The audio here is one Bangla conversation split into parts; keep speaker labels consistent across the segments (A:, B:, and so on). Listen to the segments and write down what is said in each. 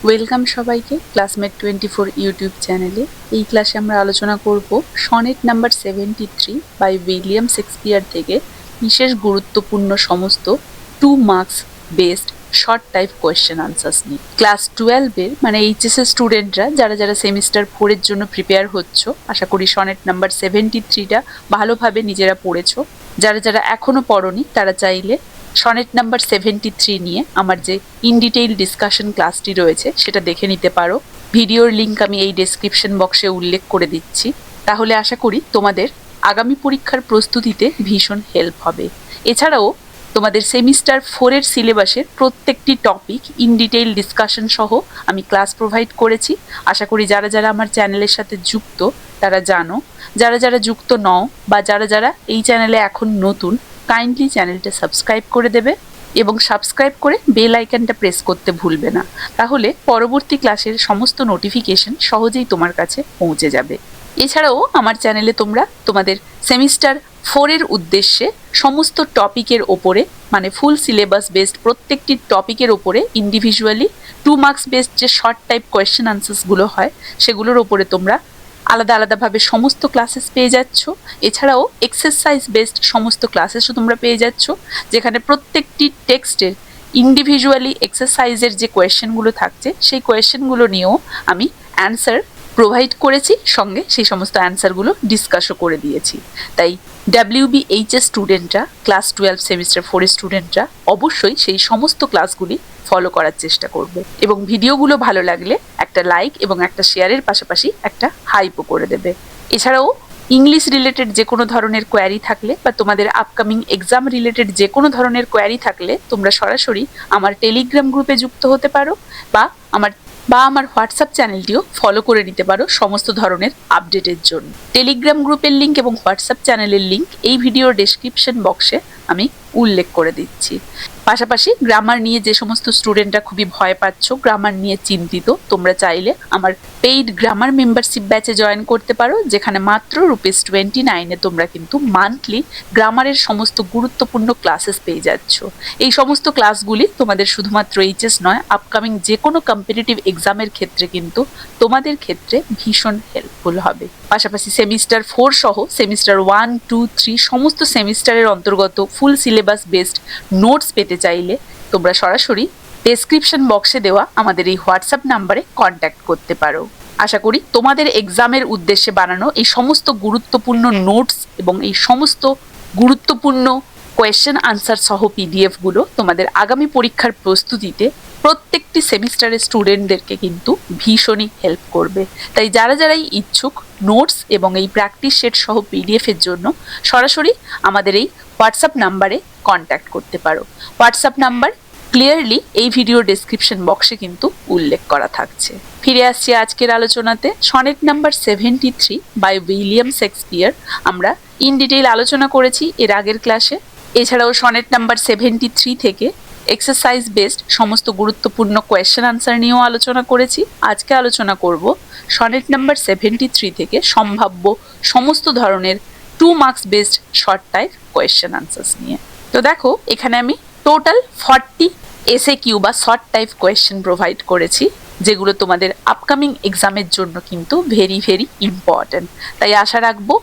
A: ওয়েলকাম সবাইকে ক্লাসমেট 24 ইউটিউব চ্যানেলে। এই ক্লাসে আমরা আলোচনা করব sonnet number 73 by William Shakespeare থেকে বিশেষ গুরুত্বপূর্ণ সমস্ত 2 marks based short type question answers নিয়ে। ক্লাস 12 এর মানে এইচএস এর স্টুডেন্টরা যারা সেমিস্টার 4 এর জন্য প্রিপেয়ার হচ্ছ, আশা করি সনেট নাম্বার 73টা ভালোভাবে নিজেরা পড়েছো। যারা এখনো পড়োনি তারা চাইলে সনেট নাম্বার 73 নিয়ে আমার যে ইন ডিটেইল ডিসকাশন ক্লাসটি রয়েছে সেটা দেখে নিতে পারো। ভিডিওর লিংক আমি এই ডেসক্রিপশন বক্সে উল্লেখ করে দিচ্ছি। তাহলে আশা করি তোমাদের আগামী পরীক্ষার প্রস্তুতিতে ভীষণ হেল্প হবে। এছাড়াও তোমাদের সেমিস্টার 4 এর সিলেবাসের প্রত্যেকটি টপিক ইন ডিটেইল ডিসকাশন সহ আমি ক্লাস প্রোভাইড করেছি। আশা করি যারা আমার চ্যানেলের সাথে যুক্ত তারা জানো। যারা যুক্ত নও বা যারা এই চ্যানেলে এখন নতুন, কাইন্ডলি চ্যানেলটা সাবস্ক্রাইব করে দেবে এবং সাবস্ক্রাইব করে বেল আইকনটা প্রেস করতে ভুলবে না। তাহলে পরবর্তী ক্লাসের সমস্ত নোটিফিকেশন সহজেই তোমার কাছে পৌঁছে যাবে। এছাড়াও আমার চ্যানেলে তোমরা তোমাদের সেমিস্টার 4 এর উদ্দেশ্যে সমস্ত টপিকের ওপরে মানে ফুল সিলেবাস বেসড প্রত্যেকটি টপিকের ওপরে ইন্ডিভিজুয়ালি 2 মার্কস বেসড যে শর্ট টাইপ কোয়েশ্চেন আনসার্সগুলো হয় সেগুলোর ওপরে তোমরা আলাদাভাবে সমস্ত ক্লাসেস পেয়ে যাচ্ছ। এছাড়াও এক্সারসাইজ বেসড সমস্ত ক্লাসেসও তোমরা পেয়ে যাচ্ছ, যেখানে প্রত্যেকটি টেক্সটের ইন্ডিভিজুয়ালি এক্সারসাইজের যে কোয়েশ্চেনগুলো থাকছে সেই কোয়েশ্চেনগুলো নিয়েও আমি অ্যান্সার প্রোভাইড করেছি, সঙ্গে সেই সমস্ত অ্যান্সারগুলো ডিসকাসও করে দিয়েছি। তাই WBHS স্টুডেন্টরা, ক্লাস 12 সেমিস্টার 4 এর স্টুডেন্টরা অবশ্যই সেই সমস্ত ক্লাসগুলি ফলো করার চেষ্টা করবে এবং ভিডিওগুলো ভালো লাগলে একটা লাইক এবং একটা শেয়ারের পাশাপাশি একটা হাইপও করে দেবে। এছাড়াও ইংলিশ রিলেটেড যে কোনো ধরনের কোয়ারি থাকলে বা তোমাদের আপকামিং এক্সাম রিলেটেড যে কোনো ধরনের কোয়ারি থাকলে তোমরা সরাসরি আমার টেলিগ্রাম গ্রুপে যুক্ত হতে পারো বা আমার হোয়াটসঅ্যাপ চ্যানেলটিও ফলো করে নিতে পারো সমস্ত ধরনের আপডেটের জন্য। টেলিগ্রাম গ্রুপের লিঙ্ক এবং হোয়াটসঅ্যাপ চ্যানেলের লিঙ্ক এই ভিডিওর ডেসক্রিপশন বক্সে আমি উল্লেখ করে দিচ্ছি। পাশাপাশি গ্রামার নিয়ে যে সমস্ত স্টুডেন্টরা খুবই ভয় পাচ্ছ, গ্রামার নিয়ে চিন্তিত, তোমরা চাইলে আমার পেইড গ্রামার মেম্বারশিপ ব্যাচে জয়েন করতে পারো, যেখানে মাত্র ₹29 তোমরা কিন্তু মান্থলি গ্রামারের সমস্ত গুরুত্বপূর্ণ ক্লাসেস পেয়ে যাচ্ছ। এই সমস্ত ক্লাসগুলি তোমাদের শুধুমাত্র এইচএস নয়, আপকামিং যে কোনো কম্পিটিটিভ এক্সামের ক্ষেত্রে কিন্তু তোমাদের ক্ষেত্রে ভীষণ হেল্পফুল হবে। পাশাপাশি সেমিস্টার 4 সহ সেমিস্টার 1, 2, 3 সমস্ত সেমিস্টারের অন্তর্গত ফুল সিলেবাস বেসড নোটস পেতে চাইলে তোমরা সরাসরি ডেসক্রিপশন বক্সে দেওয়া আমাদের এই হোয়াটসঅ্যাপ নাম্বারে কন্ট্যাক্ট করতে পারো। আশা করি তোমাদের এক্সামের উদ্দেশ্যে বানানো এই সমস্ত গুরুত্বপূর্ণ নোটস এবং এই সমস্ত গুরুত্বপূর্ণ কোয়েশ্চেন আনসার সহ পিডিএফগুলো তোমাদের আগামী পরীক্ষার প্রস্তুতিতে প্রত্যেকটি সেমিস্টারের স্টুডেন্টদেরকে কিন্তু ভীষণই হেল্প করবে। তাই যারাই ইচ্ছুক নোটস এবং এই প্র্যাকটিস সেট সহ পিডিএফের জন্য সরাসরি আমাদের এই হোয়াটসঅ্যাপ নাম্বারে কন্ট্যাক্ট করতে পারো। হোয়াটসঅ্যাপ নাম্বার ক্লিয়ারলি এই ভিডিও ডেসক্রিপশন বক্সে কিন্তু উল্লেখ করা থাকছে। ফিরে আসছি আজকের আলোচনাতে। Sonnet number 73 by William Shakespeare আমরা ইন ডিটেইল আলোচনা করেছি এর আগের ক্লাসে। এছাড়াও সনেট নাম্বার 73 থেকে এক্সারসাইজ বেসড সমস্ত গুরুত্বপূর্ণ কোয়েশ্চেন আনসার নিয়েও আলোচনা করেছি। আজকে আলোচনা করব সনেট নাম্বার 73 থেকে সম্ভাব্য সমস্ত ধরনের 2 marks based short type question answers নিয়ে। তো দেখো, এখানে আমি টোটাল 40 এসএকিউ বা শর্ট টাইপ কোয়েশ্চেন প্রোভাইড করেছি, যেগুলো তোমাদের আপকামিং এক্সামের জন্য কিন্তু ভেরি ইম্পর্টেন্ট। তাই আশা রাখবো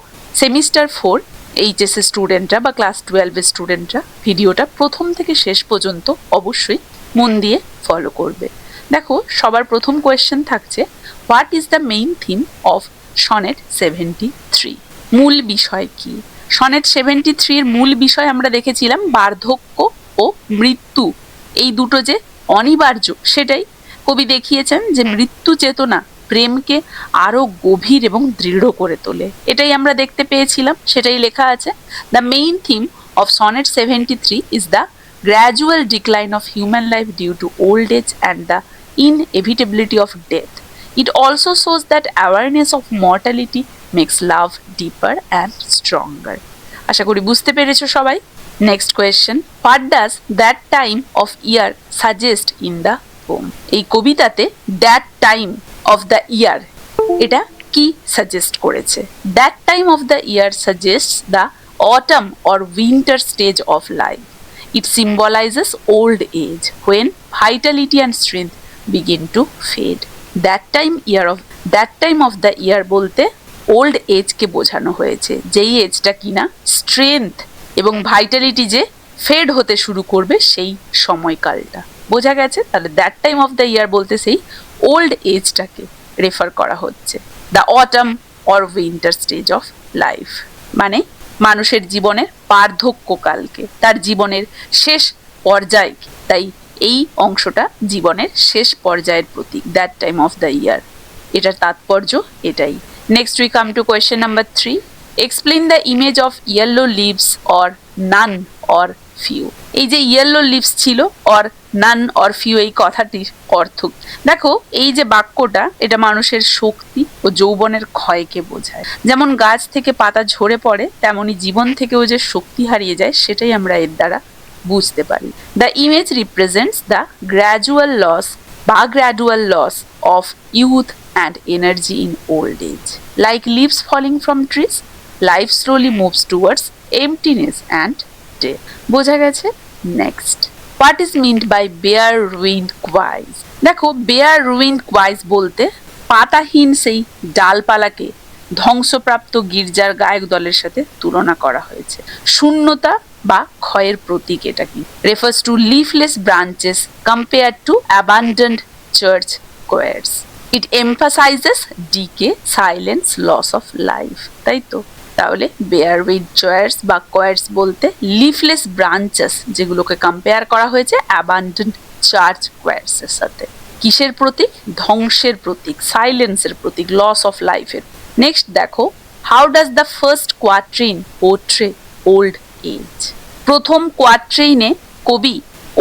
A: সেমিস্টার 4 এইচএস এর স্টুডেন্টরা বা ক্লাস 12 এর স্টুডেন্টরা ভিডিওটা প্রথম থেকে শেষ পর্যন্ত অবশ্যই মন দিয়ে ফলো করবে। দেখো, সবার প্রথম কোয়েশ্চেন থাকছে, what is the main theme of sonnet 73? মূল বিষয় কি? সনেট 73 এর মূল বিষয় আমরা দেখেছিলাম বার্ধক্য ও মৃত্যু, এই দুটো যে অনিবার্য সেটাই কবি দেখিয়েছেন যে মৃত্যু চেতনা প্রেমকে আরো গভীর এবং দৃঢ় করে তোলে, এটাই আমরা দেখতে পেয়েছিলাম, সেটাই লেখা আছে। The main theme of sonnet 73 is the gradual decline of human life due to old age and the inevitability of death. It also shows that awareness of mortality makes love deeper and stronger. আশা করি বুঝতে পেরেছো সবাই। Next question, what does that time of year suggest in the poem? এই কবিতাতে that time of the year এটা কি সাজেস্ট করেছে? That time of the year suggests the autumn or winter stage of life. It symbolizes old age when vitality and strength begin to fade. That time of the year বলতে ওল্ড এজকে বোঝানো হয়েছে, যেই এজটা কিনা স্ট্রেংথ এবং ভাইটালিটি যে ফেড হতে শুরু করবে সেই সময়কালটা বোঝা গেছে। তাহলে দ্যাট টাইম অফ দ্য ইয়ার বলতে সেই ওল্ড এজটাকে রেফার করা হচ্ছে। The autumn or winter stage of life মানে মানুষের জীবনের বার্ধক্যকালকে, তার জীবনের শেষ পর্যায়, তাই এই অংশটা জীবনের শেষ পর্যায়ের প্রতীক, that time of the year, এটার তাৎপর্য এটাই। Next we come to question number 3, explain the image of yellow leaves or none or few. এই যে ইয়েলো লিভস ছিল অর নান অর ফিউ, এই কথাটির অর্থ দেখো। এই যে বাক্যটা, এটা মানুষের শক্তি ও যৌবনের ক্ষয়কে বোঝায়। যেমন গাছ থেকে পাতা ঝরে পড়ে, তেমনি জীবন থেকেও যে শক্তি হারিয়ে যায়, সেটাই আমরা এর দ্বারা বুঝতে পারি। The image represents the gradual loss of youth and energy in old age. Like leaves falling from trees, life slowly moves towards emptiness and death. বোঝা গেছে। Next, what is meant by bare ruined কোয়াইজ। দেখো, বেয়ার রুইন্ড কোয়াইজ বলতে পাতাহীন সেই ডালপালাকে ধ্বংসপ্রাপ্ত গির্জার গায়ক দলের সাথে তুলনা করা হয়েছে। শূন্যতা বা ক্ষয়ের প্রতীক এটা কি? Refers to leafless branches compare to abandoned church choirs. It emphasises decay, silence, loss of life. তাই তো, তাহলে বেয়ার উইথ জয়ার্স বা কোয়ার্স বলতে লিফলেস ব্রাঞ্চেস, যেগুলোকে কম্পেয়ার করা হয়েছে অ্যাবান্ডন্ড চার্চ কোয়ার্সের সাথে। কিসের প্রতীক? ধ্বংসের প্রতীক, সাইলেন্সের প্রতীক, লস অফ লাইফের। নেক্সট দেখো, how does the first quatrain portray old age. প্রথম কোয়াট্রেইনে কবি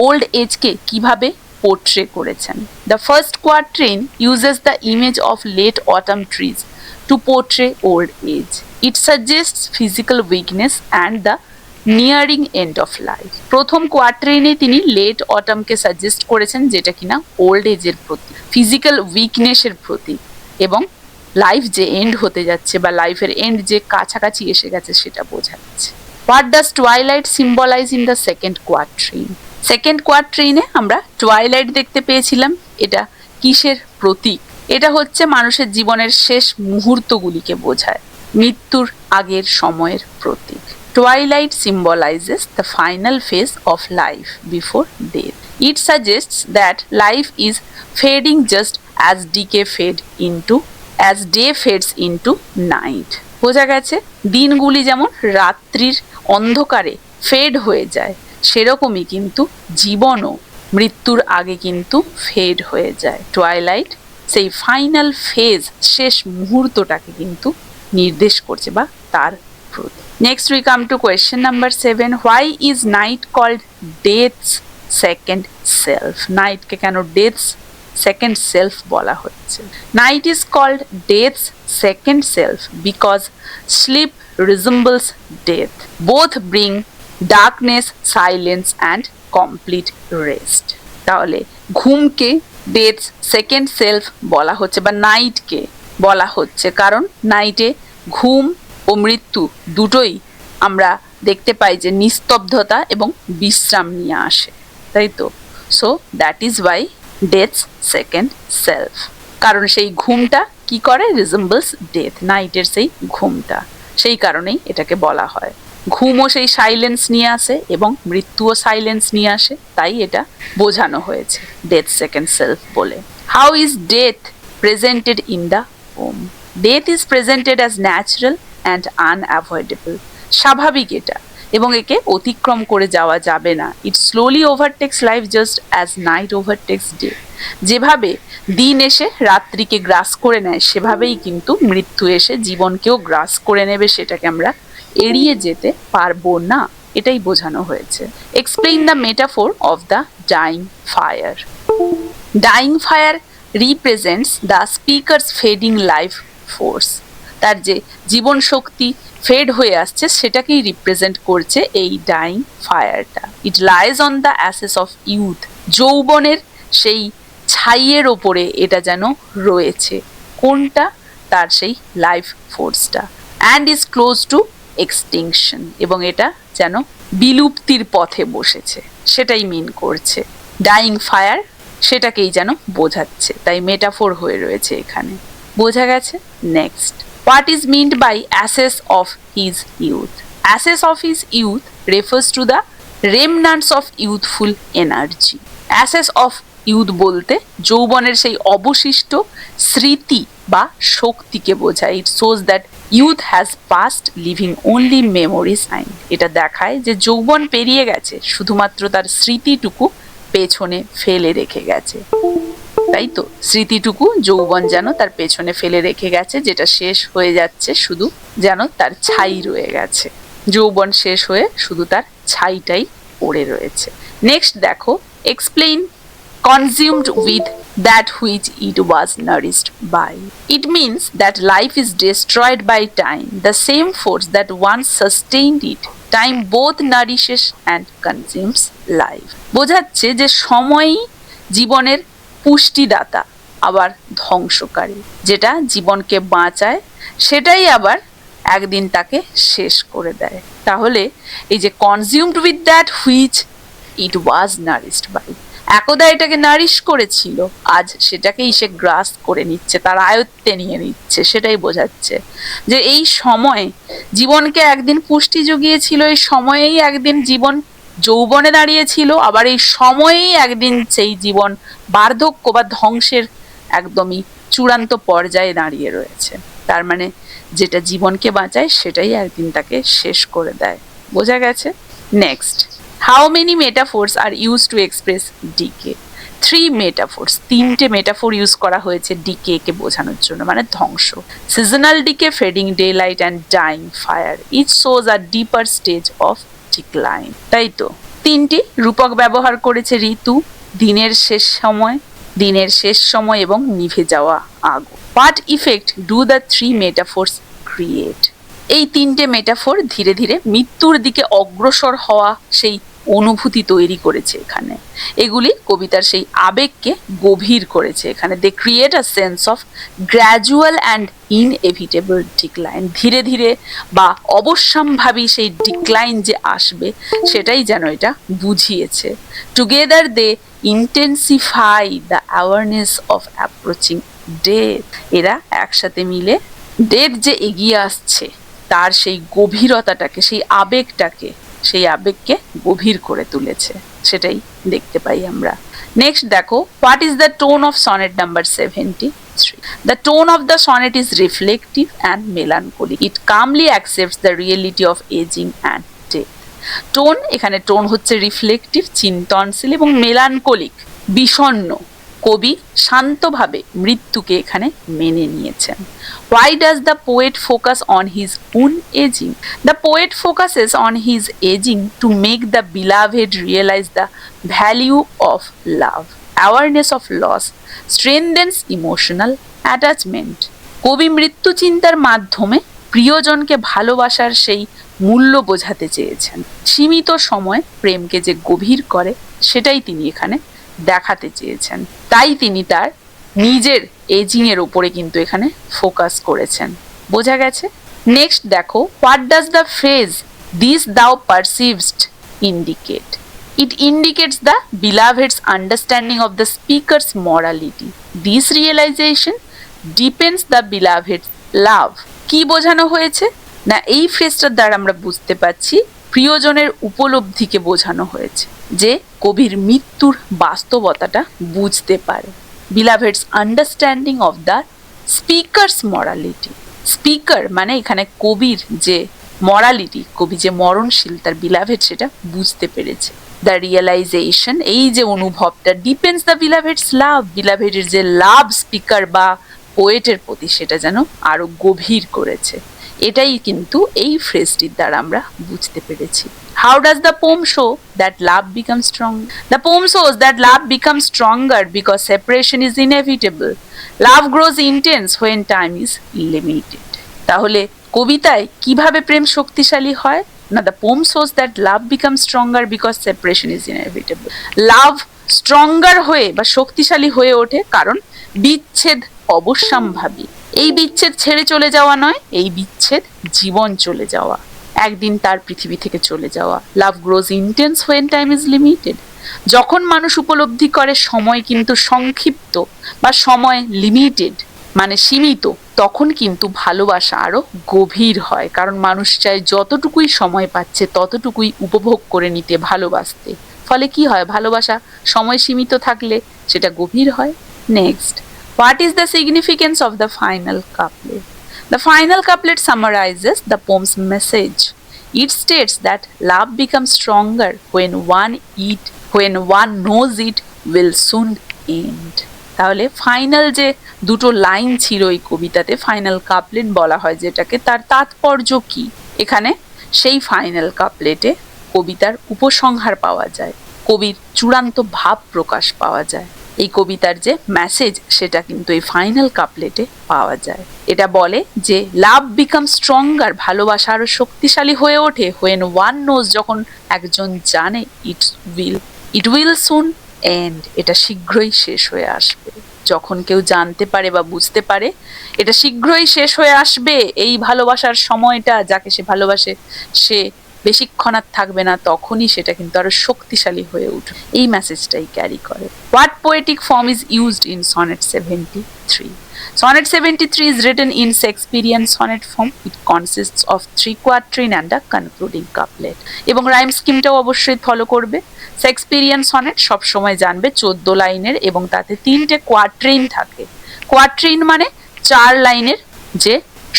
A: ওল্ড এজকে কিভাবে পোর্ট্রে করেছেন? The first quatrain uses the image of late autumn trees to portray old age. It suggests physical weakness and the nearing end of life. প্রথম কোয়াট্রেইনে তিনি লেট অটামকে সাজেস্ট করেছেন, যেটা কিনা ওল্ড এজের প্রতীক, ফিজিক্যাল উইকনেসের প্রতীক, এবং লাইফ যে এন্ড হতে যাচ্ছে বা লাইফের এন্ড যে কাছাকাছি এসে গেছে সেটা বোঝাচ্ছে। What does twilight symbolise in the second quatrain? Second কোয়াট্রেইনে আমরা টুয়াইলাইট দেখতে পেয়েছিলাম। এটা কিসের প্রতীক? এটা হচ্ছে মানুষের জীবনের শেষ মুহূর্তগুলিকে বোঝায়, মৃত্যুর আগের সময়ের প্রতীক। Twilight symbolizes the final phase of life before death. It suggests that life is fading just as day fades into night. বোঝা গেছে? দিনগুলি যেমন রাত্রির অন্ধকারে ফেড হয়ে যায়, সেরকমই কিন্তু জীবনও মৃত্যুর আগে কিন্তু ফেড হয়ে যায়। টুয়াইলাইট সেই ফাইনাল ফেজ, শেষ মুহূর্তটাকে কিন্তু নির্দেশ করছে বা তার প্রতি। Next we come to question number 7. Why is night called death's second self? Night কে কেন death's second self বলা হচ্ছে? Night is called death's second self because sleep resembles death. Both bring darkness, silence and complete rest. তাহলে ঘুমকে death's second self বলা হচ্ছে বা নাইটকে বলা হচ্ছে, কারণ নাইটে ঘুম ও মৃত্যু দুটোই আমরা দেখতে পাই যে নিস্তব্ধতা এবং বিশ্রাম নিয়ে আসে, তাই তো। So that is Y deaths second self, কারণ সেই ঘুমটা কি করে? রিজেম্বলস ডেথ, নাইটের সেই ঘুমটা, সেই কারণেই এটাকে বলা হয়। ঘুমও সেই সাইলেন্স নিয়ে আসে এবং মৃত্যুও সাইলেন্স নিয়ে আসে, তাই এটা বোঝানো হয়েছে ডেথ সেকেন্ড সেলফ বলে। How is death presented in the poem? Death is presented as natural and unavoidable. স্বাভাবিক এটা, এবং একে অতিক্রম করে যাওয়া যাবে না। It slowly overtakes life just as night overtakes day. যেভাবে দিন এসে রাত্রিকে গ্রাস করে নেয়, সেভাবেই কিন্তু মৃত্যু এসে জীবনকেও গ্রাস করে নেবে, সেটাকে আমরা এড়িয়ে যেতে পারবো না, এটাই বোঝানো হয়েছে। Explain the metaphor of the dying fire. Dying fire represents the speaker's fading life force. তার যে জীবন শক্তি ফেড হয়ে আসছে, সেটাকেই রিপ্রেজেন্ট করছে এই ডাইং ফায়ারটা। It lies on the ashes of youth. যৌবনের সেই ছাইয়ের ওপরে এটা যেন রয়েছে। কোনটা? তার সেই লাইফ ফোর্সটা। And is close to extinction, এবং এটা যেন বিলুপ্তির পথে বসেছে, সেটাই মিন করছে। ডাইং ফায়ার সেটাকেই যেন বোঝাচ্ছে, তাই মেটাফোর হয়ে রয়েছে এখানে। বোঝা গেছে? Next, what is meant by ashes of his youth? Ashes of his youth refers to the remnants of youthful energy. Ashes of youth বলতে যৌবনের সেই অবশিষ্ট স্মৃতি বা শক্তিকে বোঝায়। It shows that youth has passed leaving only memories in. এটা দেখায় যে যৌবন পেরিয়ে গেছে, শুধুমাত্র তার স্মৃতিটুকু পেছনে ফেলে রেখে গেছে। তাই তো, স্মৃতিটুকু যৌবন যেন তার পেছনে ফেলে রেখে গেছে, যেটা শেষ হয়ে যাচ্ছে, শুধু যেন তার ছাই রয়ে গেছে। যৌবন শেষ হয়ে শুধু তার ছাইটাই পড়ে রয়েছে। নেক্সট দেখো, explain consumed with that which it was nourished by. It means that life is destroyed by time, the same force that once sustained it. Time both nourishes and consumes life. বোঝাচ্ছে যে সময়ই জীবনের পুষ্টিদাতা আবার ধ্বংসকারী। যেটা জীবনকে বাঁচায় সেটাই আবার একদিন তাকে শেষ করে দেয়। তাহলে এই যে consumed with that which it was nourished by, একদা এটাকে নারিশ করেছিল, আজ সেটাকেই সে গ্রাস করে নিচ্ছে, তার আয়ত্তে নিয়ে নিচ্ছে। সেটাই বোঝাচ্ছে যে এই সময় জীবনকে একদিন পুষ্টি জুগিয়েছিল, এই সময়েই একদিন জীবন যৌবনে দাঁড়িয়েছিল, আবার এই সময়েই একদিন সেই জীবন বার্ধক্য বা ধ্বংসের একদমই চূড়ান্ত পর্যায়ে দাঁড়িয়ে রয়েছে। তার মানে যেটা জীবনকে বাঁচায় সেটাই একদিন তাকে শেষ করে দেয়। বোঝা গেছে? Next, how many metaphors are used to express decay? 3 metaphors, 3টে মেটাফোর ইউজ করা হয়েছে ডিকে কে বোঝানোর জন্য, মানে ধ্বংস। Seasonal decay, fading daylight and dying fire, each shows a deeper stage of decline. তাই তো, 3টি রূপক ব্যবহার করেছে ঋতু, দিনের শেষ সময় এবং নিভে যাওয়া আগুন। What effect do the 3 metaphors create? এই 3টে মেটাফোর ধীরে ধীরে মৃত্যুর দিকে অগ্রসর হওয়া সেই অনুভূতি তৈরি করেছে এখানে। এগুলি কবিতার সেই আবেগকে গভীর করেছে এখানে। They create a sense of gradual and inevitable decline. ধীরে ধীরে বা অবশ্যম্ভাবী সেই ডিক্লাইন যে আসবে সেটাই যেন এটা বুঝিয়েছে। Together they intensify the awareness of approaching death. এরা একসাথে মিলে ডেথ যে এগিয়ে আসছে তার সেই গভীরতাটাকে, সেই আবেগকে গভীর করে তুলেছে, সেটাই দেখতে পাই আমরা। নেক্সট দেখো, what is the tone of sonnet number 73? The tone of the sonnet is reflective and melancholic. It calmly accepts the reality of aging and death. Tone, এখানে টোন হচ্ছে রিফ্লেকটিভ, চিন্তনশীল এবং মেলানকোলিক, বিষণ্ণ। কবি শান্তভাবে মৃত্যুকে এখানে মেনে নিয়েছেন। Why does the poet focus on his own aging? The poet focuses on his aging to make the beloved realize the value of love. Awareness of loss strengthens emotional attachment. কবি মৃত্যু চিন্তার মাধ্যমে প্রিয়জনকে ভালোবাসার সেই মূল্য বোঝাতে চেয়েছেন। সীমিত সময় প্রেমকে যে গভীর করে সেটাই তিনি এখানে দেখাতে চেয়েছেন। তাই তিনি তার নিজের এজিং এর উপরে কিন্তু এখানে ফোকাস করেছেন। বোঝা গেছে? নেক্সট দেখো, what does the phrase this দাও পারসিভসড indicate? It indicates the beloved's understanding of the speaker's morality. This realization deepens the beloved's love. কি বোঝানো হয়েছে না, এই ফ্রেজটার দ্বারা আমরা বুঝতে পারছি প্রিয়জনের উপলব্ধিকে বোঝানো হয়েছে, যে কবির মৃত্যুর বাস্তবতাটা বুঝতে পারে। beloved's understanding of the speaker's morality. Speaker মানে এখানে কবির যে মরালিটি, কবি যে মরণশীল, তার beloved সেটা বুঝতে পেরেছে। দ্য রিয়েলাইজেশন, এই যে অনুভবটা, ডিপেন্ডস দ্য beloved's লাভ, belovedের যে লাভ স্পিকার বা পোয়েটের প্রতি সেটা যেন আরো গভীর করেছে। এটাই কিন্তু এই ফ্রেজটির দ্বারা আমরা বুঝতে পেরেছি। How does the poem show that love becomes strong? The poem shows that love becomes stronger because separation is inevitable. Love grows intense when time is limited. তাহলে কবিতায় কিভাবে প্রেম শক্তিশালী হয় না, the poem shows that love becomes stronger because separation is inevitable. Love stronger হয়ে বা শক্তিশালী হয়ে ওঠে কারণ বিচ্ছেদ অবশ্যম্ভাবী। এই বিচ্ছেদ ছেড়ে চলে যাওয়া নয়, এই বিচ্ছেদ জীবন চলে যাওয়া, একদিন তার পৃথিবী থেকে চলে যাওয়া। Love grows intense when time is limited. যখন মানুষ উপলব্ধি করে সময় কিন্তু সংক্ষিপ্ত বা সময় লিমিটেড, মানে সীমিত, তখন কিন্তু ভালোবাসা আরো গভীর হয়, কারণ মানুষ চায় যতটুকুই সময় পাচ্ছে ততটুকুই উপভোগ করে নিতে, ভালোবাসতে। ফলে কি হয়, ভালোবাসা সময় সীমিত থাকলে সেটা গভীর হয়। Next, what is the significance of the final couplet? The final couplet summarizes the poem's message. It states that love becomes stronger when one knows it will soon end. তাহলে ফাইনাল যে দুটো লাইন ছিল এই কবিতাতে, ফাইনাল কাপলেট বলা হয় যেটাকে, তার তাৎপর্য কি? এখানে সেই ফাইনাল কাপলেটে কবিতার উপসংহার পাওয়া যায়, কবির চূড়ান্ত ভাব প্রকাশ পাওয়া যায়। এই কবিতার যে মেসেজ সেটা কিন্তু এই ফাইনাল কাপলেটে পাওয়া যায়। এটা বলে যে লাভ বিকাম স্ট্রঙ্গার, ভালোবাসা আরো শক্তিশালী হয়ে ওঠে, হোয়েন ওয়ান নোজ, যখন একজন জানে, ইট উইল সুন এন্ড, এটা শীঘ্রই শেষ হয়ে আসবে। যখন কেউ জানতে পারে বা বুঝতে পারে এটা শীঘ্রই শেষ হয়ে আসবে, এই ভালোবাসার সময়টা, যাকে সে ভালোবাসে সে বেশিক্ষণ আর থাকবে না, তখনই সেটা কিন্তু আরো শক্তিশালী হয়ে উঠবে। এই মেসেজটাই ক্যারি করে। What poetic form is used in sonnet 73? Sonnet 73 is written in Shakespearean sonnet form. It consists of 3 quatrain and a concluding couplet. এবং রাইম স্কিমটাও অবশ্যই ফলো করবে। শেক্সপিরিয়ান সনেট সব সময় জানবে 14 লাইনের এবং তাতে 3টে কোয়াট্রেইন থাকে। কোয়াট্রেইন মানে 4 লাইনের যে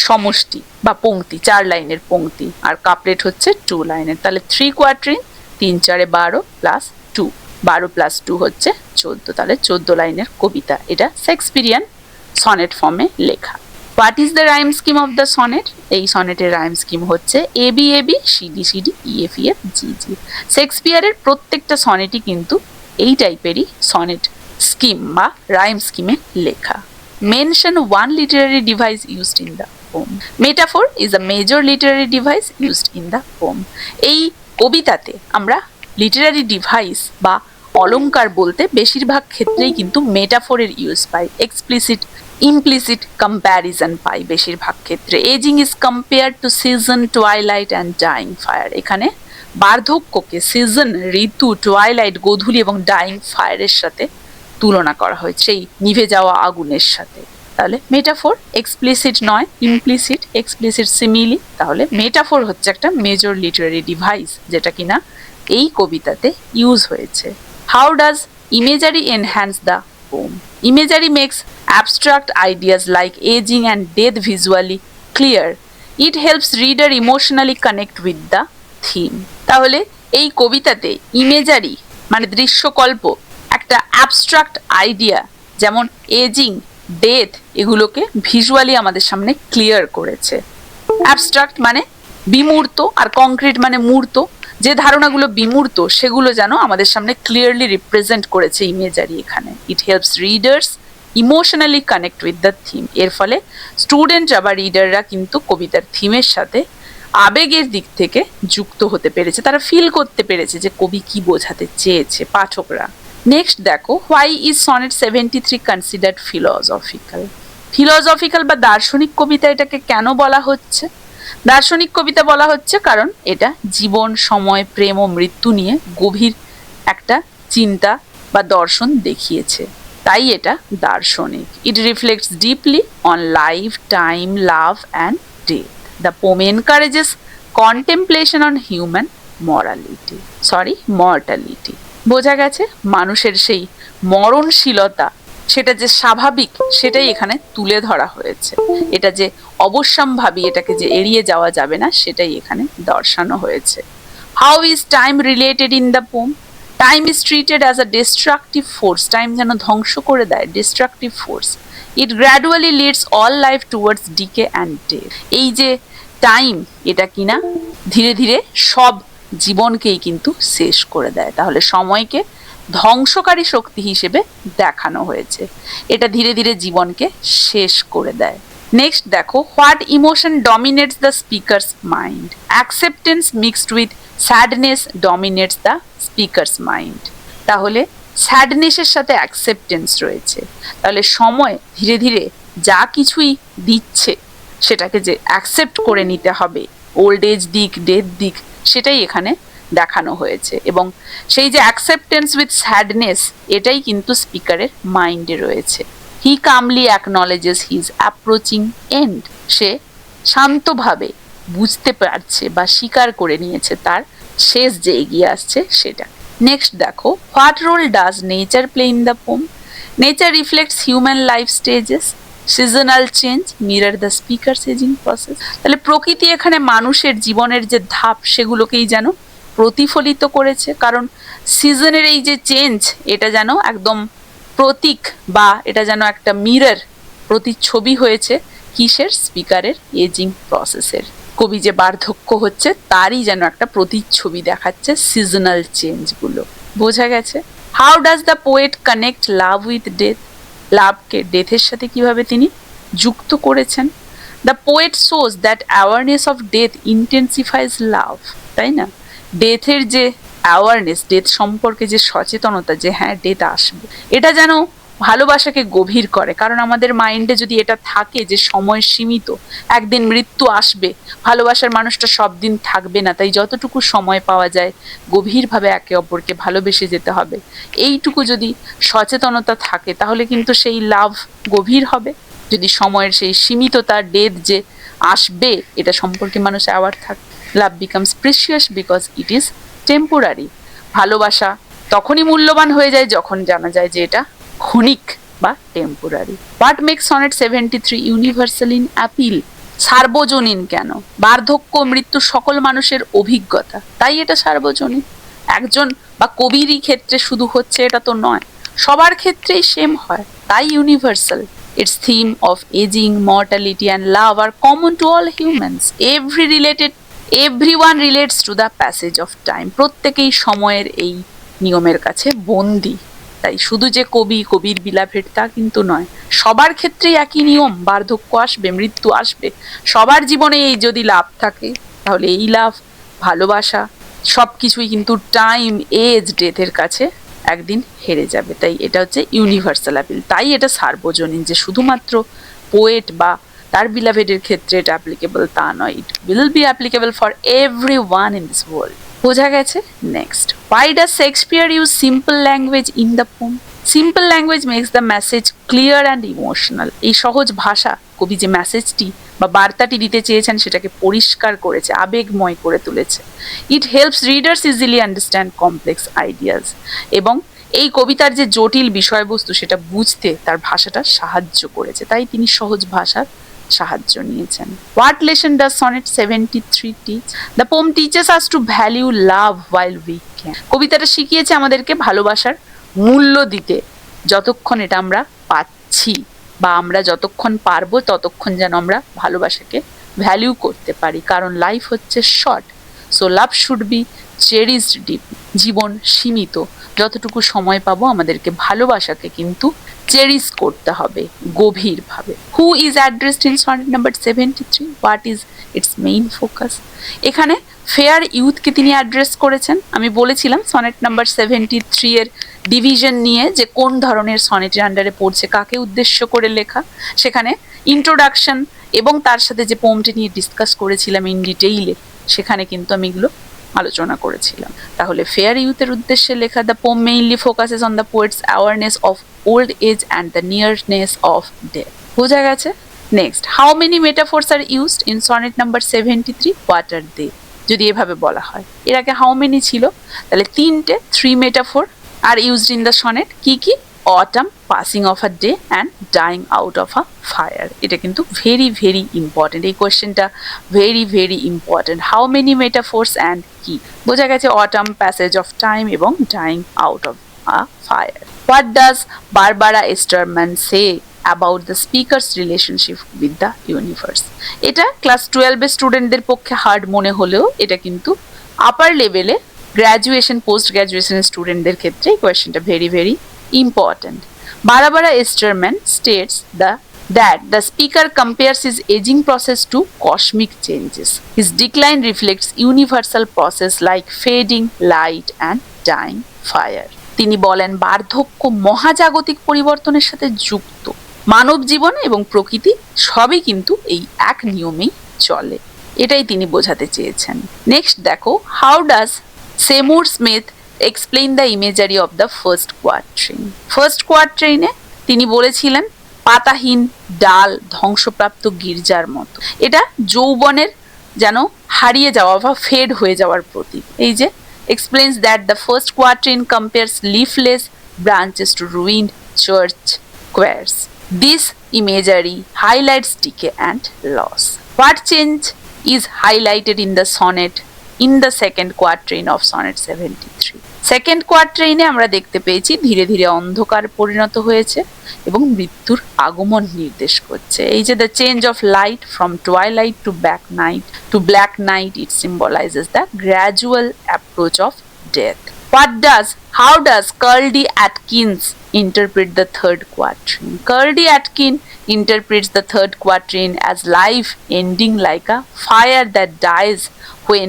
A: সমষ্টি বা পংক্তি, 4 লাইনের পংক্তি, আর কাপলেট হচ্ছে 2 লাইনের। তাহলে 3 কোয়াট্রেইন, 3 4 12 প্লাস 2, 12 প্লাস 2 হচ্ছে 14, তাহলে 14 লাইনের কবিতা। এটা শেক্সপিরিয়ান সনেট ফর্মে লেখা। What is the rhyme scheme of the sonnet? এই সনেটের রাইম স্কিম হচ্ছে A B A B, C D C D, E F E F, G G. শেক্সপিয়ারের প্রত্যেকটা সনেটই কিন্তু এই টাইপেরই সনেট স্কিম বা রাইম স্কিমে লেখা। Mention one Literary device used in the poem. Metaphor is a major Literary device used in the poem. এই কবিতাতে আমরা লিটারারি ডিভাইস বা অলংকার বলতে বেশিরভাগ ক্ষেত্রেই কিন্তু মেটাফোরের ইউজ পাই, এক্সপ্লিসিট ইমপ্লিসিট কম্প্যারিজন পাই বেশিরভাগ ক্ষেত্রে। Ageing is compared to season, twilight and dying fire. এখানে বার্ধক্যকে সিজন, ঋতু, টুয়াইলাইট, গোধূলি এবং ডাইং ফায়ারের সাথে তুলনা করা হয়েছে, সেই নিভে যাওয়া আগুনের সাথে। তাহলে মেটাফোর এক্সপ্লিসিট নয়, ইমপ্লিসিট, এক্সপ্লিসিট সিমিলি। তাহলে মেটাফোর হচ্ছে একটা মেজর লিটারারি ডিভাইস যেটা কিনা এই কবিতাতে ইউজ হয়েছে। How does imagery enhance the poem? Imagery makes abstract ideas like aging and death visually clear. It helps reader emotionally connect with the theme. তাহলে এই কবিতাতে ইমেজারি মানে দৃশ্যকল্প একটা অ্যাবস্ট্রাক্ট আইডিয়া, যেমন এজিং, ডেথ, এগুলোকে ভিজুয়ালি আমাদের সামনে ক্লিয়ার করেছে। অ্যাবস্ট্রাক্ট মানে বিমূর্ত, আর কংক্রিট মানে মূর্ত। যে ধারণাগুলো বিমূর্ত সেগুলো যেন আমাদের সামনে ক্লিয়ারলি রিপ্রেজেন্ট করেছে ইমেজারি এখানে। It helps readers emotionally connect with the theme. এর ফলে স্টুডেন্টরা বা রিডাররা কিন্তু কবিতার থিমের সাথে আবেগের দিক থেকে যুক্ত হতে পেরেছে, তারা ফিল করতে পেরেছে যে কবি কি বোঝাতে চেয়েছে, পাঠকরা। নেক্সট দেখো, why is sonnet 73 considered philosophical? Philosophical বা দার্শনিক কবিতা এটাকে কেন বলা হচ্ছে? দার্শনিক কবিতা বলা হচ্ছে কারণ এটা জীবন, সময়, প্রেম ও মৃত্যু নিয়ে গভীর একটা চিন্তা বা দর্শন দেখিয়েছে, তাই এটা দার্শনিক। ইট reflects deeply on life, time, love and death. The poem encourages contemplation on human mortality. বোঝা গেছে মানুষের সেই মরণশীলতা, সেটা যে স্বাভাবিক সেটাই এখানে তুলে ধরা হয়েছে। এটা যে অবশ্যম্ভাবী, এটাকে যে এড়িয়ে যাওয়া যাবে না, সেটাই এখানে দর্শানো হয়েছে। How is time related in the poem? Time is treated as a destructive force. Time যেন ধ্বংস করে দেয়, destructive force. It gradually leads all life towards decay and death. এই যে টাইম, এটা কিনা ধীরে ধীরে সব জীবনকেই কিন্তু শেষ করে দেয়। তাহলে সময়কে ধ্বংসকারী শক্তি হিসেবে দেখানো হয়েছে, এটা ধীরে ধীরে জীবনকে শেষ করে দেয়। নেক্সট দেখো, what emotion dominates the speaker's mind? Acceptance mixed with sadness dominates the speaker's mind. তাহলে স্যাডনেসের সাথে অ্যাকসেপ্টেন্স রয়েছে। তাহলে সময় ধীরে ধীরে যা কিছুই দিচ্ছে সেটাকে যে অ্যাকসেপ্ট করে নিতে হবে, ওল্ড এজ দিক, ডেথ দিক, সেটাই এখানে দেখানো হয়েছে, এবং সেই যে অ্যাকসেপ্টেন্স উইথ স্যাডনেস এটাই কিন্তু স্পিকারের মাইন্ডে রয়েছে। হি কামলি অ্যাকনলেজেস হিজ অ্যাপ্রোচিং এন্ড, সে শান্তভাবে বুঝতে পারছে বা স্বীকার করে নিয়েছে তার শেষ যে এগিয়ে আসছে সেটা। নেক্সট দেখো, what role does nature play in the poem? Nature reflects human life stages, seasonal change mirror the speaker's ageing process. তাহলে প্রকৃতি এখানে মানুষের জীবনের যে ধাপ সেগুলোকেই যেন প্রতিফলিত করেছে, কারণ সিজনের এই যে চেঞ্জ এটা যেন একদম প্রতীক বা এটা যেন একটা মিরর, প্রতিচ্ছবি হয়েছে কিসের? স্পিকারের এজিং প্রসেসের। কবি যে বার্ধক্য হচ্ছে তারই যেন একটা প্রতিচ্ছবি দেখাচ্ছে সিজনাল চেঞ্জগুলো। বোঝা গেছে? How does the poet connect love with death? লাভকে ডেথের সাথে কিভাবে তিনি যুক্ত করেছেন? The poet shows that awareness of death intensifies love, তাই না? ডেথের যে অ্যাওয়ারনেস, ডেথ সম্পর্কে যে সচেতনতা যে হ্যাঁ ডেথ আসবে, এটা যেন ভালোবাসাকে গভীর করে। কারণ আমাদের মাইন্ডে যদি এটা থাকে যে সময় সীমিত, একদিন মৃত্যু আসবে, ভালোবাসার মানুষটা সব দিন থাকবে না, তাই যতটুকু সময় পাওয়া যায় গভীরভাবে একে অপরকে ভালোবেসে যেতে হবে, এইটুকু যদি সচেতনতা থাকে তাহলে কিন্তু সেই লাভ গভীর হবে। যদি সময়ের সেই সীমিততা, ডেথ যে আসবে এটা সম্পর্কে মানুষ অ্যাওয়ার থাকে, love becomes precious because it is temporary. ভালোবাসা তখনই মূল্যবান হয়ে যায় যখন জানা যায় যে এটা ক্ষণিক বা temporary. What make sonnet 73 universal in appeal? সার্বজনীন কেন? বার্ধক্য মৃত্যু সকল মানুষের অভিজ্ঞতা, তাই এটা সার্বজনীন। একজন বা কবিরই ক্ষেত্রে শুধু হচ্ছে এটা তো নয়, সবার ক্ষেত্রেই সেম হয়, তাই universal. Its theme of aging, mortality and love are common to all humans. Everyone relates to the passage of time. প্রত্যেকেই সময়ের এই নিয়মের কাছে বন্দী। তাই শুধু যে কবির বিলাভেট তা কিন্তু নয়, সবার ক্ষেত্রেই একই নিয়ম, বার্ধক্য আসবে, মৃত্যু আসবে, সবার জীবনে এই যদি লাভ থাকে তাহলে এই লাভ, ভালোবাসা সবকিছুই কিন্তু টাইম, এজ, ডেথের কাছে একদিন হেরে যাবে। তাই এটা হচ্ছে ইউনিভার্সাল অ্যাপিল, তাই এটা সার্বজনীন, যে শুধুমাত্র পোয়েট বা তার বিলাভেডের ক্ষেত্রে এটা অ্যাপ্লিকেবল তা নয়, it will be applicable for everyone in this world. বোঝা গেছে? Next, why does Shakespeare use simple language in the poem? Simple language makes the message clear and emotional. এই সহজ ভাষা কবি যে মেসেজটি বা বার্তাটি দিতে চেয়েছেন সেটাকে পরিষ্কার করেছে, আবেগময় করে তুলেছে। It helps readers easily understand complex ideas. এবং এই কবিতার যে জটিল বিষয়বস্তু সেটা বুঝতে তার ভাষাটা সাহায্য করেছে, তাই তিনি সহজ ভাষার সাহায্য নিয়েছেন। What lesson does sonnet 73 teach? The poem teaches us to value love while we can. কবিতাটা শিখিয়েছে আমাদেরকে ভালোবাসার মূল্য দিতে, যতক্ষণ এটা আমরা পাচ্ছি বা আমরা যতক্ষণ পারবো ততক্ষণ যেন আমরা ভালোবাসাকে ভ্যালিউ করতে পারি, কারণ লাইফ হচ্ছে short, so love should be cherished deep. জীবন সীমিত, যতটুকু সময় পাবো আমাদেরকে ভালোবাসাকে কিন্তু চেরিশ করতে হবে গভীরভাবে। Who is addressed in sonnet number 73? What is it's main focus? এখানে ফেয়ার ইউথকে তিনি অ্যাড্রেস করেছেন। আমি বলেছিলাম সনেট নাম্বার 73 এর ডিভিশন নিয়ে যে কোন ধরনের সনেটের আন্ডারে পড়ছে, কাকে উদ্দেশ্য করে লেখা। সেখানে ইন্ট্রোডাকশন এবং তার সাথে যে পোমটি নিয়ে ডিসকাস করেছিলাম ইন ডিটেইলে, সেখানে কিন্তু আমি এগুলো আলোচনা করেছিলাম। তাহলে ফেয়ার ইউথের উদ্দেশ্যে লেখা, the poem mainly focuses on the poet's awareness of old age and the nearness of death. বোঝা গেছে? Next, how many metaphors are used in sonnet number 73? What are they? যদি এভাবে বলা হয়, এর আগে হাউ মেনি ছিল, তাহলে 3 metaphor are used in the sonnet. কি কি? Autumn, passing of a day and dying out of a fire. এটা কিন্তু ভেরি ভেরি ইম্পর্টেন্ট, এই কোয়েশ্চেনটা very very important. How many metaphors and কি? বোঝা গেছে অটাম, প্যাসেজ অফ টাইম এবং dying out of a fire. What does Barbara Esterman say about the speaker's relationship with the universe? এটা ক্লাস 12 এর স্টুডেন্টদের পক্ষে হার্ড মনে হলেও এটা কিন্তু আপার লেভেলে গ্র্যাজুয়েশন, পোস্ট গ্র্যাজুয়েশন স্টুডেন্টদের ক্ষেত্রে এই কোয়েশ্চেনটা very very important. Barbara Esterman states that the speaker compares his aging process to cosmic changes. His decline reflects universal process like fading light and dying fire. তিনি বলেন বার্ধক্য মহাজাগতিক পরিবর্তনের সাথে যুক্ত, মানব জীবন এবং প্রকৃতি সবই কিন্তু এই এক নিয়মেই চলে, এটাই তিনি বোঝাতে চেয়েছেন। নেক্সট দেখো, how does Seymour Smith explain the imagery of the first quatrain. First কোয়াট্রেইনে তিনি বলেছিলেন পাতাহীন ডাল ধ্বংসপ্রাপ্ত গির্জার মতো। এটা যৌবনের যেন হারিয়ে যাওয়া বা ফেড হয়ে যাওয়ার প্রতীক। এই যে explains that the first quatrain compares leafless branches to ruined church choirs. This imagery highlights decay and loss. What change is highlighted in the sonnet in the second quatrain of sonnet 73? Second কোয়াট্রেইনে আমরা দেখতে পেয়েছি ধীরে ধীরে অন্ধকার পরিণত হয়েছে এবং মৃত্যুর আগমন নির্দেশ করছে। এই যে the change of light from twilight to black night it symbolises the gradual approach of death. How does Curly Atkins interpret the third quatrain? Curly Atkins interprets the third quatrain as life ending like a fire that dies when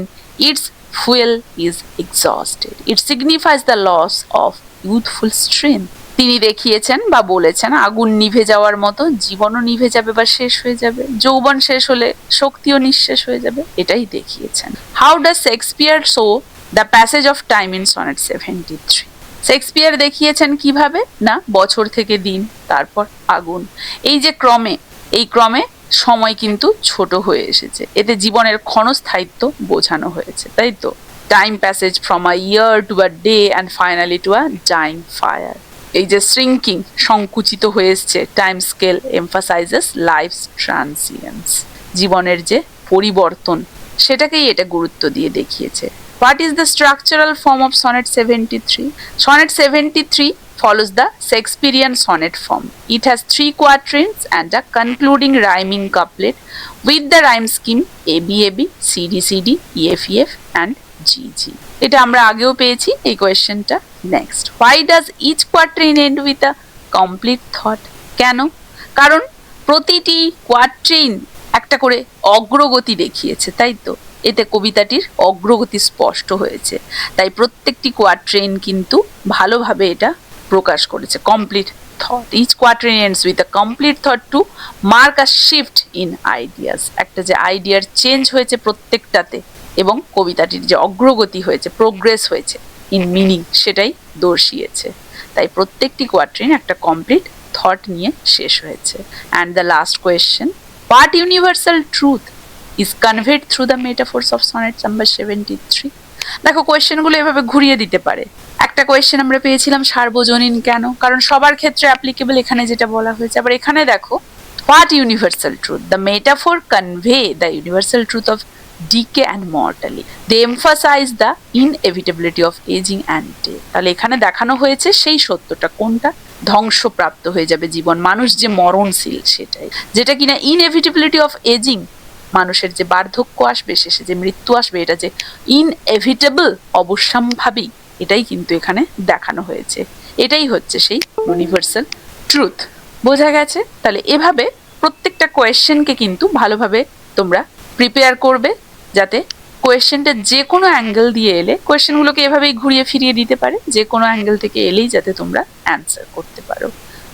A: its fuel is exhausted. It signifies the loss of youthful strength. তিনি দেখিয়েছেন বা বলেছেন আগুন নিভে যাওয়ার মতো জীবনও নিভে যাবে বা শেষ হয়ে যাবে, যৌবন শেষ হলে শক্তিও নিঃশেষ হয়ে যাবে, এটাই দেখিয়েছেন। How does Shakespeare show the passage of time in sonnet 73? Shakespeare দেখিয়েছেন কিভাবে না বছর থেকে দিন তারপর আগুন, এই যে এই ক্রমে সময় কিন্তু ছোট হয়ে এসেছে, এতে জীবনের ক্ষণস্থায়িত্ব বোঝানো হয়েছে, তাই তো। Time passage from a year to a day and finally to a dying fire. এই যে শ্রিঙ্কিং সংকুচিত হয়ে এসছে, time scale emphasises life's transience, জীবনের যে পরিবর্তন সেটাকেই এটা গুরুত্ব দিয়ে দেখিয়েছে। What is the structural form of sonnet 73? Sonnet 73 follows the Shakespearean sonnet form. It has 3 quatrains and a concluding rhyming couplet with the rhyme scheme ABAB, CD EFEF and GG. এটা আমরা আগেও পেয়েছি এই কোয়েশ্চেনটা। Next, why does each quatrain end with a complete thought? কেন? কারণ প্রতিটি কোয়াট্রেইন একটা করে অগ্রগতি দেখিয়েছে, তাই তো। এতে কবিতাটির অগ্রগতি স্পষ্ট হয়েছে, তাই প্রত্যেকটি কোয়াট্রেইন কিন্তু ভালোভাবে এটা প্রকাশ করেছে। Complete thought, each quatrain ends with a complete thought to mark a shift in ideas. একটা যে আইডিয়ার চেঞ্জ হয়েছে প্রত্যেকটাতে এবং কবিতাটির যে অগ্রগতি হয়েছে, প্রোগ্রেস হয়েছে ইন মিনিং, সেটাই দর্শিয়েছে। তাই প্রত্যেকটি কোয়াট্রেইন একটা কমপ্লিট থট নিয়ে শেষ হয়েছে। And the last question, what universal truth is conveyed through the metaphors of sonnet number 73? দেখো কোয়েশ্চেনগুলো এভাবে ঘুরিয়ে দিতে পারে। একটা কোয়েশ্চেন আমরা পেয়েছিলাম সার্বজনীন কেন, কারণ সবার ক্ষেত্রে অ্যাপ্লিকেবল এখানে যেটা বলা হয়েছে। আবার এখানে দেখো what universal truth, the metaphor convey the universal truth of decay and mortality. They emphasize the inevitability of aging and death. তাহলে এখানে দেখানো হয়েছে সেই সত্যটা কোনটা, ধ্বংসপ্রাপ্ত হয়ে যাবে জীবন, মানুষ যে মরণশীল সেটাই, যেটা কিনা ইনএভিটেবিলিটি অফ এজিং, মানুষের যে বার্ধক্য আসবে, শেষে যে মৃত্যু আসবে, এটা যে ইনএভিটেবল, অবশ্যম্ভাবী, এটাই কিন্তু এখানে দেখানো হয়েছে। এটাই হচ্ছে সেই ইউনিভার্সাল ট্রুথ। বোঝা গেছে? তাহলে এভাবে প্রত্যেকটা কোয়েশ্চেনকে কিন্তু ভালোভাবে তোমরা প্রিপেয়ার করবে, যাতে কোয়েশ্চেনটা যে কোনো অ্যাঙ্গেল দিয়ে এলে, কোয়েশ্চেনগুলোকে এভাবেই ঘুরিয়ে ফিরিয়ে দিতে পারে, যে কোনো অ্যাঙ্গেল থেকে এলেই যাতে তোমরা অ্যান্সার করতে পারো।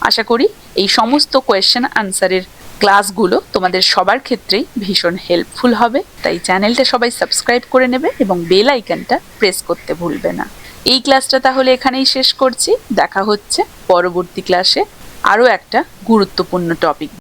A: আশা করি এই সমস্ত কোয়েশ্চেন আনসারের ক্লাসগুলো তোমাদের সবার ক্ষেত্রেই ভীষণ হেল্পফুল হবে। তাই চ্যানেলটা সবাই সাবস্ক্রাইব করে নেবে এবং বেল আইকনটা প্রেস করতে ভুলবে না। এই ক্লাসটা তাহলে এখানেই শেষ করছি। দেখা হচ্ছে পরবর্তী ক্লাসে আরও একটা গুরুত্বপূর্ণ টপিক।